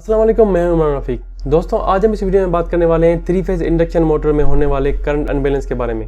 अस्सलाम वालेकुम, मैं हूं इमरान रफ़ीक। दोस्तों, आज हम इस वीडियो में बात करने वाले हैं 3 फेज़ इंडक्शन मोटर में होने वाले करंट अनबैलेंस के बारे में।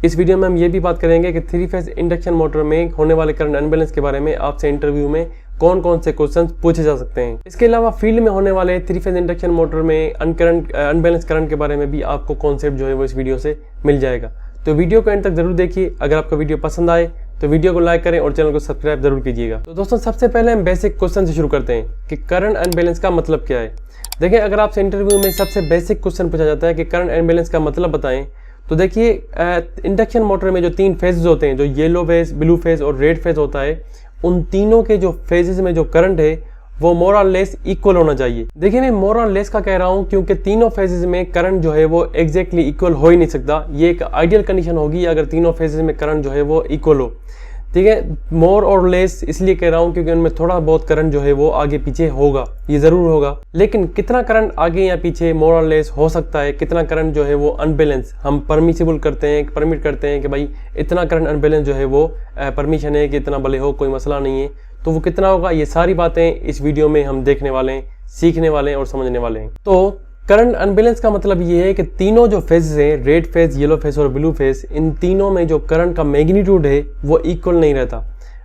इस वीडियो में हम ये भी बात करेंगे कि 3 फेज़ इंडक्शन मोटर में होने वाले करंट अनबैलेंस के बारे में आपसे इंटरव्यू में कौन कौन से क्वेश्चन पूछे जा सकते हैं। इसके अलावा फील्ड में होने वाले 3 फेज़ इंडक्शन मोटर में अनबैलेंस करंट के बारे में भी आपको कॉन्सेप्ट जो है वो इस वीडियो से मिल जाएगा। तो वीडियो को एंड तक जरूर देखिए। अगर आपको वीडियो पसंद आए तो वीडियो को लाइक करें और चैनल को सब्सक्राइब जरूर कीजिएगा। तो दोस्तों, सबसे पहले हम बेसिक क्वेश्चन से शुरू करते हैं कि करंट अनबैलेंस का मतलब क्या है। देखिए, अगर आपसे इंटरव्यू में सबसे बेसिक क्वेश्चन पूछा जाता है कि करंट अनबैलेंस का मतलब बताएं, तो देखिए इंडक्शन मोटर में जो 3 फेजेस होते हैं, जो येलो फेज, ब्लू फेज और रेड फेज होता है, उन तीनों के जो फेजेस में जो करंट है वो मोर और लेस इक्वल होना चाहिए। देखिए, मैं मोर और लेस का कह रहा हूं क्योंकि तीनों फेजेस में करंट जो है वो एग्जैक्टली इक्वल हो ही नहीं सकता। ये एक आइडियल कंडीशन होगी अगर तीनों फेजेस में करंट जो है वो इक्वल हो। ठीक है, मोर और लेस इसलिए कह रहा हूं क्योंकि उनमें थोड़ा बहुत करंट जो है वो आगे पीछे होगा, ये जरूर होगा। लेकिन कितना करंट आगे या पीछे मोर और लेस हो सकता है, कितना करंट जो है वो अनबैलेंस हम परमिसिबल करते हैं, परमिट करते हैं कि भाई इतना करंट अनबैलेंस जो है वो परमिशन है कि इतना भले हो, कोई मसला नहीं है, तो वो कितना होगा, ये सारी बातें इस वीडियो में हम देखने वाले हैं, सीखने वाले हैं और समझने वाले हैं। तो करंट अनबैलेंस का मतलब ये है कि तीनों जो फेजेस हैं, रेड फेज, येलो फेज और ब्लू फेज, इन तीनों में जो करंट का मैग्नीट्यूड है वो इक्वल नहीं रहता।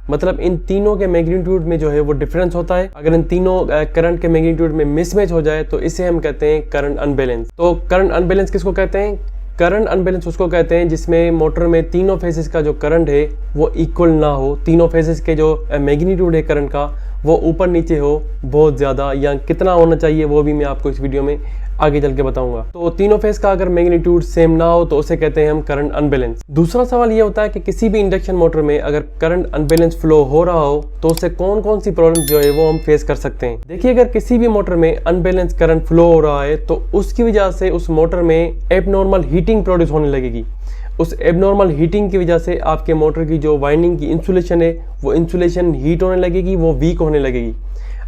मतलब इन तीनों के मैग्नीट्यूड में जो है वो डिफरेंस होता है। अगर इन तीनों करंट के मैग्नीट्यूड में मिसमैच हो जाए तो इसे हम कहते हैं करंट अनबैलेंस। तो करंट अनबैलेंस किसको कहते हैं? करंट अनबैलेंस उसको कहते हैं जिसमें मोटर में तीनों फेजेस का जो करंट है वो इक्वल ना हो, तीनों फेजेस के जो मैग्नीट्यूड है करंट का वो ऊपर नीचे हो बहुत ज़्यादा, या कितना होना चाहिए वो भी मैं आपको इस वीडियो में आगे चल के बताऊंगा। तो तीनों फेज का अगर मैग्नीट्यूड सेम ना हो तो उसे कहते हैं हम करंट अनबैलेंस। दूसरा सवाल ये होता है कि किसी भी इंडक्शन मोटर में अगर करंट अनबैलेंस फ्लो हो रहा हो तो उससे कौन कौन सी प्रॉब्लम जो है वो हम फेस कर सकते हैं। देखिए, अगर किसी भी मोटर में अनबैलेंस करंट फ्लो हो रहा है तो उसकी वजह से उस मोटर में एबनॉर्मल हीटिंग प्रोड्यूस होने लगेगी। उस एबनॉर्मल हीटिंग की वजह से आपके मोटर की जो वाइंडिंग की इंसुलेशन है वो इंसुलेशन हीट होने लगेगी, वो वीक होने लगेगी।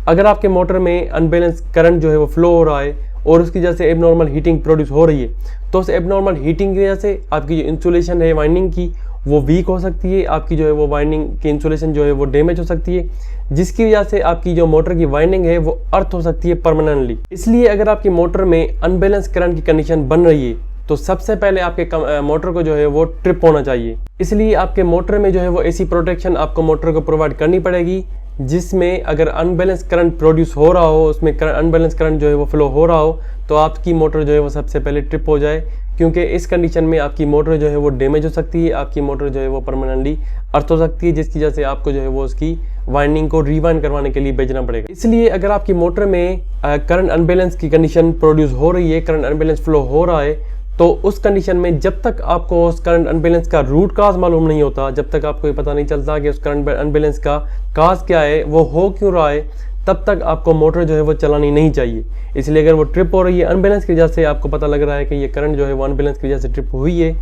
अगर आपके मोटर में अनबैलेंस करंट जो है वो फ्लो हो रहा है और उसकी वजह से एबनॉर्मल हीटिंग प्रोड्यूस हो रही है तो उस एबनॉर्मल हीटिंग की वजह से आपकी जो इंसुलेशन है वाइंडिंग की वो वीक हो सकती है, आपकी जो है वो वाइंडिंग की इंसुलेशन जो है वो डैमेज हो सकती है, जिसकी वजह से आपकी जो मोटर की वाइंडिंग है वो अर्थ हो सकती है परमानेंटली। इसलिए अगर आपकी मोटर में अनबैलेंस करंट की कंडीशन बन रही है तो सबसे पहले आपके मोटर को जो है वो ट्रिप होना चाहिए। इसलिए आपके मोटर में जो है वो ऐसी प्रोटेक्शन आपको मोटर को प्रोवाइड करनी पड़ेगी जिसमें अगर अनबैलेंस करंट प्रोड्यूस हो रहा हो, उसमें अनबैलेंस करंट जो है वो फ्लो हो रहा हो तो आपकी मोटर जो है वो सबसे पहले ट्रिप हो जाए, क्योंकि इस कंडीशन में आपकी मोटर जो है वो डैमेज हो सकती है, आपकी मोटर जो है वो परमानेंटली अर्थ हो सकती है, जिसकी वजह से आपको जो है वो उसकी वाइंडिंग को रिवाइंड करवाने के लिए भेजना पड़ेगा। इसलिए अगर आपकी मोटर में करंट अनबैलेंस की कंडीशन प्रोड्यूस हो रही है, करंट अनबैलेंस फ्लो हो रहा है, तो उस कंडीशन में जब तक आपको उस करंट अनबैलेंस का रूट काज मालूम नहीं होता, जब तक आपको ये पता नहीं चलता कि उस करंट अनबैलेंस का काज क्या है, वो हो क्यों रहा है, तब तक आपको मोटर जो है वो चलानी नहीं चाहिए। इसलिए अगर वो ट्रिप हो रही है अनबैलेंस की वजह से, आपको पता लग रहा है कि ये करंट जो है वो अनबैलेंस की वजह से ट्रिप हुई है,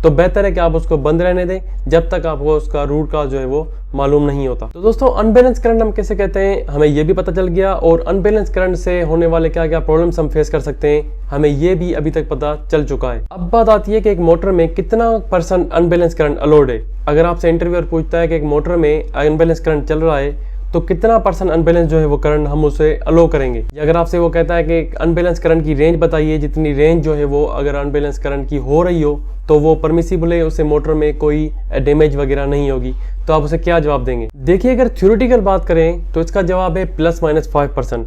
तो बेहतर है कि आप उसको बंद रहने दें जब तक आपको उसका रूट काज जो है वो मालूम नहीं होता। तो दोस्तों, अनबैलेंस करंट हम कैसे कहते हैं हमें ये भी पता चल गया, और अनबैलेंस करंट से होने वाले क्या क्या प्रॉब्लम्स हम फेस कर सकते हैं हमें ये भी अभी तक पता चल चुका है। अब बात आती है कि एक मोटर में कितना % अनबैलेंस करंट अलाउड है। अगर आपसे इंटरव्यूअर पूछता है कि एक मोटर में अनबैलेंस करंट चल रहा है तो कितना % अनबैलेंस जो है वो करंट हम उसे अलो करेंगे, या अगर आपसे वो कहता है कि अनबैलेंस करंट की रेंज बताइए, जितनी रेंज जो है वो अगर अनबैलेंस करंट की हो रही हो तो वो परमिसिबल है, उससे मोटर में कोई डैमेज वगैरह नहीं होगी, तो आप उसे क्या जवाब देंगे। देखिए, अगर थ्योरेटिकल बात करें तो इसका जवाब है ±5%।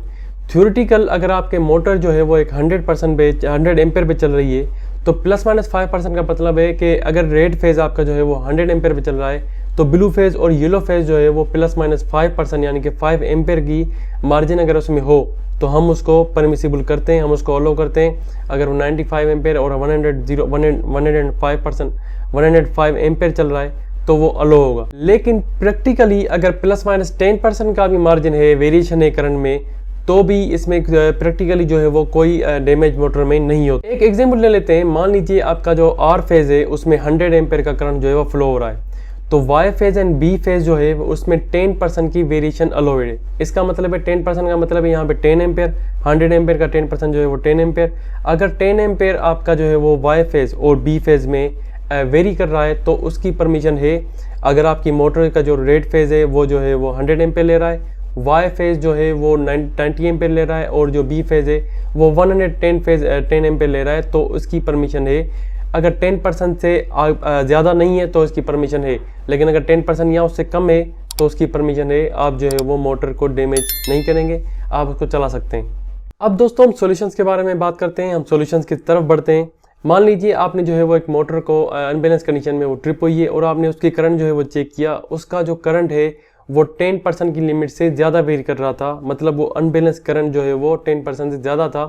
थ्योरेटिकल अगर आपके मोटर जो है वो एक 100% पे 100 एम्पेयर पे चल रही है तो ±5% का मतलब है कि अगर रेड फेज आपका जो है वो 100 एम्पेयर पे चल रहा है तो ब्लू फेज और येलो फेज जो है वो ±5% यानी कि 5 एम्पेयर की मार्जिन अगर उसमें हो तो हम उसको परमिसिबल करते हैं, हम उसको अलो करते हैं। अगर वो 95 एम्पेयर और 105 एम्पेयर चल रहा है तो वो अलो होगा। लेकिन प्रैक्टिकली अगर ±10% का भी मार्जिन है, वेरिएशन है करंट में, तो भी इसमें प्रैक्टिकली जो है वो कोई डैमेज मोटर में नहीं होता। एक एग्जांपल ले लेते हैं, मान लीजिए आपका जो आर फेज है उसमें 100 एम्पेयर का करंट जो है वो फ्लो हो रहा है, तो Y phase and B phase जो है उसमें 10% की वेरिएशन अलाउड है। इसका मतलब है 10% का मतलब है यहाँ पे 10 एम्पेयर, 100 एम्पेयर का 10% जो है वो 10 एम्पेयर। अगर 10 एम्पेयर आपका जो है वो वाई फेज और बी फेज में वेरी कर रहा है तो उसकी परमिशन है। अगर आपकी मोटर का जो रेड फेज है वो जो है वो 100 एम्पेयर ले रहा है वाई फेज जो है वो 90 एम्पेयर ले रहा है और जो बी फेज है वो 10 एम्पेयर ले रहा है, तो उसकी परमिशन है। अगर 10% से ज़्यादा नहीं है तो इसकी परमिशन है, लेकिन अगर 10% या उससे कम है तो उसकी परमिशन है। आप जो है वो मोटर को डैमेज नहीं करेंगे, आप उसको चला सकते हैं। अब दोस्तों हम सॉल्यूशंस के बारे में बात करते हैं, हम सॉल्यूशंस की तरफ बढ़ते हैं। मान लीजिए आपने जो है वो एक मोटर को अनबैलेंस कंडीशन में वो ट्रिप हुई है और आपने उसकी करंट जो है वो चेक किया, उसका जो करंट है वो 10% की लिमिट से ज़्यादा वेरी कर रहा था, मतलब वो अनबैलेंस करंट जो है वो 10% से ज़्यादा था।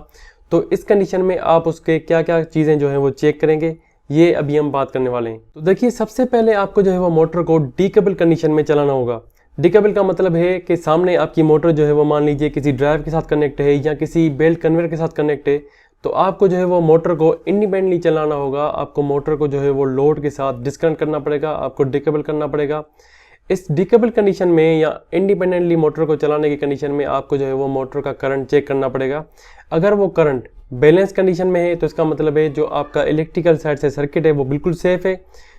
तो इस कंडीशन में आप उसके क्या क्या चीज़ें जो है वो चेक करेंगे, ये अभी हम बात करने वाले हैं। तो देखिए, सबसे पहले आपको जो है वो मोटर को डीकपल कंडीशन में चलाना होगा। डीकपल का मतलब है कि सामने आपकी मोटर जो है वो मान लीजिए किसी ड्राइव के साथ कनेक्ट है या किसी बेल्ट कन्वेयर के साथ कनेक्ट है, तो आपको जो है वो मोटर को इंडिपेंडेंटली चलाना होगा। आपको मोटर को जो है वो लोड के साथ डिस्कनेक्ट करना पड़ेगा, आपको डीकपल करना पड़ेगा। इस डीकपल कंडीशन में या इंडिपेंडेंटली मोटर को चलाने की कंडीशन में आपको जो है वो मोटर का करंट चेक करना पड़ेगा। अगर वो करंट बैलेंस कंडीशन में है तो इसका मतलब है जो आपका इलेक्ट्रिकल साइड से सर्किट है वो बिल्कुल सेफ है,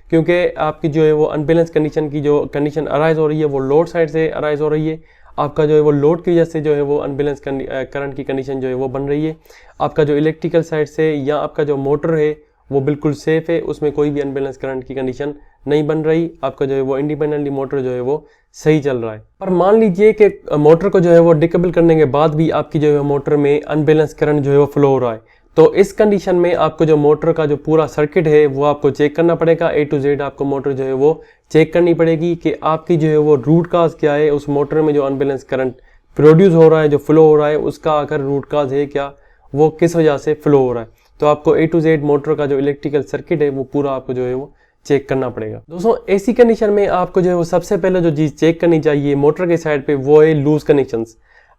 क्योंकि आपकी जो है वो अनबैलेंस कंडीशन की जो कंडीशन अराइज हो रही है वो लोड साइड से अराइज हो रही है। आपका जो है वो लोड की वजह से जो है वो अनबैलेंस करंट की कंडीशन जो है वो बन रही है। आपका जो इलेक्ट्रिकल साइड से या आपका जो मोटर है वो बिल्कुल सेफ है, उसमें कोई भी अनबैलेंस करंट की कंडीशन नहीं बन रही। आपका जो है वो इंडिपेंडेंटली मोटर जो है वो सही चल रहा है। पर मान लीजिए कि मोटर को जो है वो डिकपल करने के बाद भी आपकी जो है मोटर में अनबैलेंस करंट जो है वो फ्लो हो रहा है, तो इस कंडीशन में आपको जो मोटर का जो पूरा सर्किट है वो आपको चेक करना पड़ेगा। A to Z आपको मोटर जो है वो चेक करनी पड़ेगी कि आपकी जो है वो रूट काज क्या है, उस मोटर में जो अनबैलेंस करंट प्रोड्यूस हो रहा है, जो फ्लो हो रहा है, उसका आखिर रूट काज है क्या, वो किस वजह से फ्लो हो रहा है। तो आपको A to Z मोटर का जो इलेक्ट्रिकल सर्किट है वो पूरा आपको जो है वो चेक करना पड़ेगा। दोस्तों, ऐसी कंडीशन में आपको जो है वो सबसे पहले जो चीज़ चेक करनी चाहिए मोटर के साइड पे वो है लूज कनेक्शंस।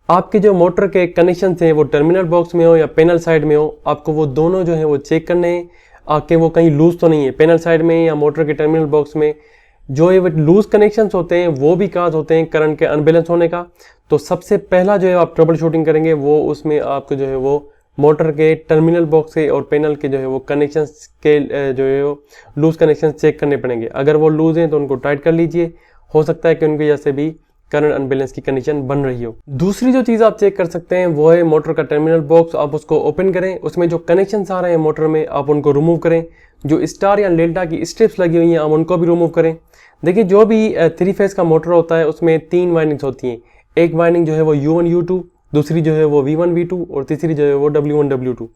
आपके जो मोटर के कनेक्शन हैं वो टर्मिनल बॉक्स में हो या पैनल साइड में हो, आपको वो दोनों जो है वो चेक करने हैं आके वो कहीं लूज तो नहीं है पैनल साइड में या मोटर के टर्मिनल बॉक्स में। जो ये लूज कनेक्शंस होते हैं वो भी काज होते हैं करंट के अनबैलेंस होने का। तो सबसे पहला जो है आप ट्रबल शूटिंग करेंगे वो उसमें आपको जो है वो मोटर के टर्मिनल बॉक्स के और पैनल के जो है वो कनेक्शंस के जो है वो लूज कनेक्शन चेक करने पड़ेंगे। अगर वो लूज हैं तो उनको टाइट कर लीजिए, हो सकता है कि उनकी वजह से भी करंट अनबैलेंस की कंडीशन बन रही हो। दूसरी जो चीज़ आप चेक कर सकते हैं वो है मोटर का टर्मिनल बॉक्स। आप उसको ओपन करें, उसमें जो कनेक्शन आ रहे हैं मोटर में आप उनको रिमूव करें। जो स्टार या डेल्टा की स्ट्रिप्स लगी हुई हैं आप उनको भी रिमूव करें। देखिए, जो भी 3 फेज का मोटर होता है उसमें 3 वाइंडिंग्स होती हैं। एक वाइंडिंग जो है वो U1 U2, दूसरी जो है वो V1 V2 और तीसरी जो है वो W1 W2।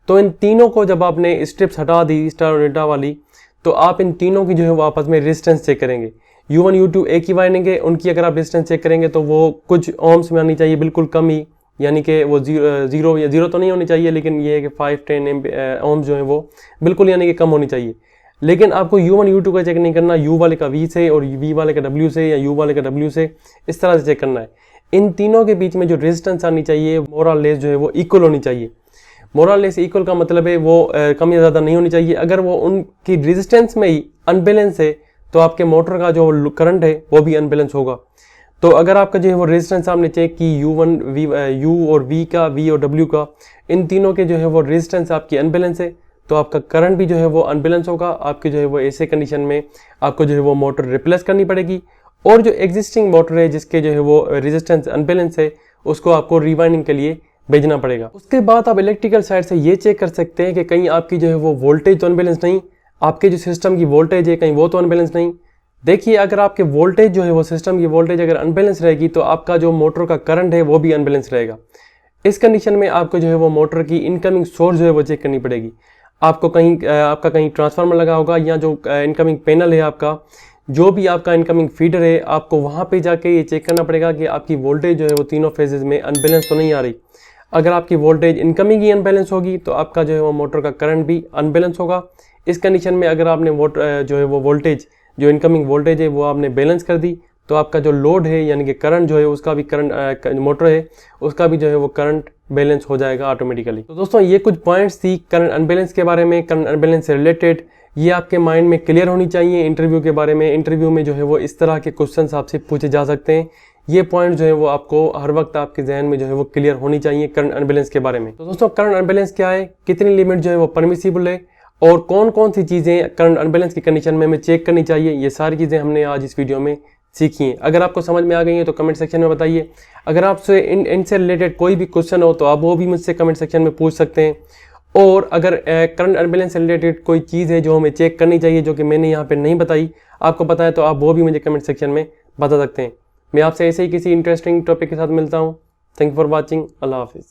तो इन तीनों को जब आपने स्ट्रिप्स हटा दी स्टार और डेल्टा वाली, तो आप इन तीनों की जो है वो आपस में रेजिस्टेंस चेक करेंगे। U1 U2 एक ही वाइंडिंग है, उनकी अगर आप रेजिस्टेंस चेक करेंगे तो वो कुछ ओम्स में आनी चाहिए, बिल्कुल कम ही, यानी कि वो जीरो तो नहीं होनी चाहिए, लेकिन ये है कि 5-10 ओम्स जो है वो बिल्कुल यानी कि कम होनी चाहिए। लेकिन आपको U1 U2 का चेक नहीं करना, U वाले का V से और V वाले का W से या U वाले का W से, इस तरह से चेक करना है। इन तीनों के बीच में जो रेजिस्टेंस आनी चाहिए मोरल लेस जो है वो इक्वल होनी चाहिए। मोरल लेस इक्वल का मतलब है वो कम या ज़्यादा नहीं होनी चाहिए। अगर वो उनकी रेजिस्टेंस में ही अनबैलेंस है तो आपके मोटर का जो करंट है वो भी अनबैलेंस होगा। तो अगर आपका जो है वो रेजिस्टेंस आपने चेक की U1 U और V का, V और W का, इन तीनों के जो है वो रेजिस्टेंस आपकी अनबैलेंस है, तो आपका करंट भी जो है वो अनबैलेंस होगा। आपकी जो है वो ऐसे कंडीशन में आपको जो है वो मोटर रिप्लेस करनी पड़ेगी और जो एग्जिस्टिंग मोटर है जिसके जो है वो रेजिस्टेंस अनबैलेंस है उसको आपको रिवाइंडिंग के लिए भेजना पड़ेगा। उसके बाद आप इलेक्ट्रिकल साइड से ये चेक कर सकते हैं कि कहीं आपकी जो है वो वोल्टेज तो अनबैलेंस नहीं, आपके जो सिस्टम की वोल्टेज है कहीं वो तो अनबैलेंस नहीं। देखिए, अगर आपके वोल्टेज जो है वो सिस्टम की वोल्टेज अगर अनबैलेंस रहेगी तो आपका जो मोटर का करंट है वो भी अनबैलेंस रहेगा। इस कंडीशन में आपको जो है वो मोटर की इनकमिंग सोर्स जो है वो चेक करनी पड़ेगी। आपको आपका कहीं ट्रांसफार्मर लगा होगा या जो इनकमिंग पैनल है आपका, जो भी आपका इनकमिंग फीडर है, आपको वहाँ पे जाके ये चेक करना पड़ेगा कि आपकी वोल्टेज जो है वो तीनों फेजेस में अनबैलेंस तो नहीं आ रही। अगर आपकी वोल्टेज इनकमिंग ही अनबैलेंस होगी तो आपका जो है वो मोटर का करंट भी अनबैलेंस होगा। इस कंडीशन में अगर आपने जो है वो वोल्टेज, जो इनकमिंग वोल्टेज है वो आपने बैलेंस कर दी, तो आपका जो लोड है यानी कि करंट जो है उसका भी करंट मोटर है उसका भी जो है वो करंट बैलेंस हो जाएगा ऑटोमेटिकली। तो दोस्तों, ये कुछ पॉइंट्स थी करंट अनबैलेंस के बारे में, करंट अनबैलेंस से रिलेटेड। ये आपके माइंड में क्लियर होनी चाहिए इंटरव्यू के बारे में। इंटरव्यू में जो है वो इस तरह के क्वेश्चंस आपसे पूछे जा सकते हैं। ये पॉइंट जो है वो आपको हर वक्त आपके जहन में जो है वो क्लियर होनी चाहिए करंट अनबैलेंस के बारे में। तो दोस्तों, करंट अनबैलेंस क्या है, कितनी लिमिट जो है वो परमिसिबल है और कौन कौन सी चीज़ें करंट अनबैलेंस की कंडीशन में हमें चेक करनी चाहिए, ये सारी चीज़ें हमने आज इस वीडियो में सीखी हैं। अगर आपको समझ में आ गई हैं तो कमेंट सेक्शन में बताइए। अगर आपसे इनसे रिलेटेड कोई भी क्वेश्चन हो तो आप वो भी मुझसे कमेंट सेक्शन में पूछ सकते हैं। और अगर करंट अनबैलेंस से रिलेटेड कोई चीज़ है जो हमें चेक करनी चाहिए जो कि मैंने यहाँ पे नहीं बताई, आपको पता है तो आप वो भी मुझे कमेंट सेक्शन में बता सकते हैं। मैं आपसे ऐसे ही किसी इंटरेस्टिंग टॉपिक के साथ मिलता हूँ। Thank you for watching. अल्लाह हाफिज़।